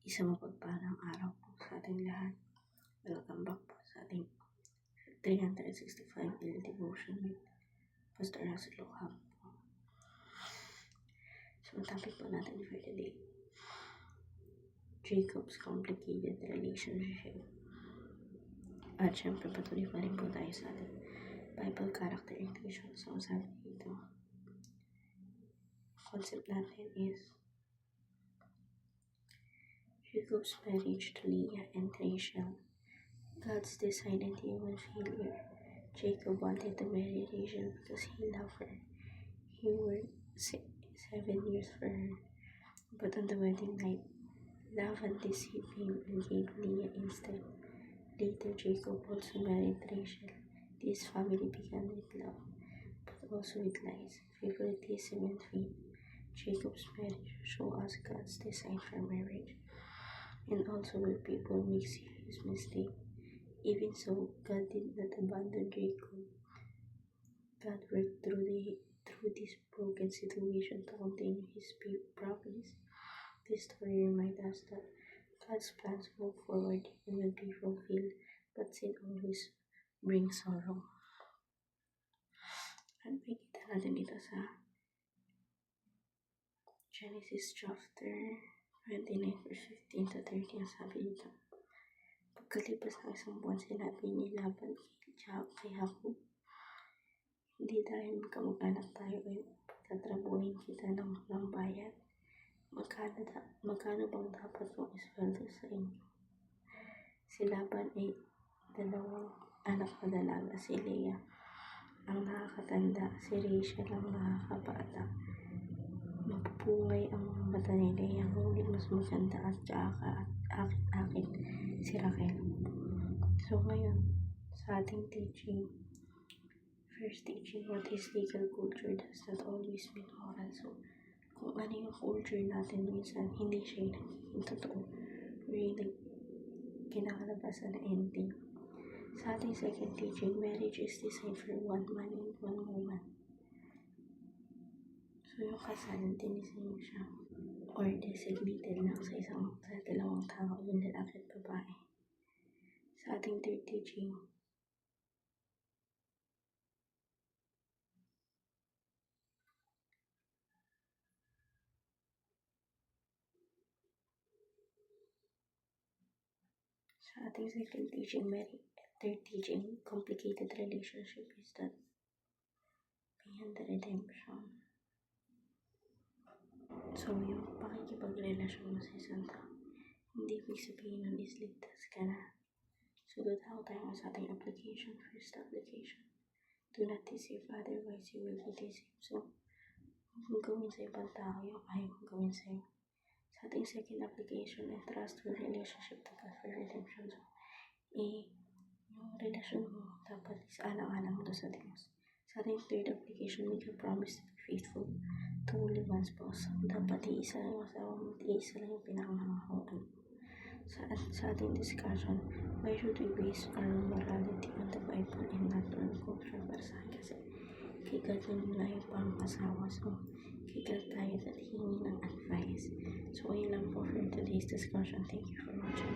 Isang mapagpalang araw po sa ating lahat. Welcome back po sa ating 365 daily devotion with Pastor Russell Lucam po. So, ang topic po natin for today, Jacob's complicated relationship. At syempre, patuloy pa rin po tayo sa ating Bible characterization. So, sabi dito, concept natin is Jacob's marriage to Leah and Rachel. God's design and human failure. Jacob wanted to marry Rachel because he loved her. He worked 7 years for her. But on the wedding night, Laban deceived him and gave Leah instead. Later, Jacob also married Rachel. This family began with love, but also with lies, favoritism, and fate. Jacob's marriage shows us God's design for marriage, and also where people make serious mistakes. Even so, God did not abandon Jacob. God worked through this broken situation to continue His promise. This story reminds us that God's plans move forward and will be fulfilled, but sin always brings sorrow. At makita natin ito sa Genesis chapter 29 verse 15 to 30. Ang sabi dito, pagkalipas ng isang buwan, sinabi ni Laban kay Jacob, hindi dahil magkamag-anak tayo ay pagtatrabuhin kita ng walang bayad. Magkano bang dapat kong isweldo sa inyo? Si Laban ay 2 anak na dalaga, si Leah ang nakakatanda, si Rachel ang nakakabata. Mapupungay ang mga mata ni Leah, ngunit mas maganda at tsaka akit si Raquel. So ngayon, sa ating teaching, first teaching, what is legal culture does not always mean moral. So, kung ano yung culture natin, minsan hindi siya yung totoo, really kinakalabasan na ending. Sa ating second teaching, marriage is designed for one man and one woman. So, yung kasal, dinisign siya or designated lang sa dalawang tao, yung lalaki at babae. Sa ating third teaching, second teaching, third teaching, complicated relationship is that beyond the redemption. So, yung pakikipagrelasyon mo sa isang tao, hindi ibig sabihin nun is ligtas ka na. So, dadaw tayo sa ating application, first application. Do not deceive, otherwise you will be deceived. So, huwag mong gawin sa ibang tao yung ayaw mong gawin sa'yo. Sa ating second application, entrust your relationship to God for redemption. So, yung relasyon mo, dapat isaalang-alang mo sa Diyos. Sa ating third application, make a promise to be faithful to only one spouse. Dapat iisa lang yung asawa mo, iisa lang yung pinakamahawakan. Sa ating discussion, why should we base our morality on the Bible and not on cultural basahan? Kasi kay God lang mula yung pang-asawa. So, kay God tayo at hingi ng advice. So, ayun lang po for today's discussion. Thank you for watching.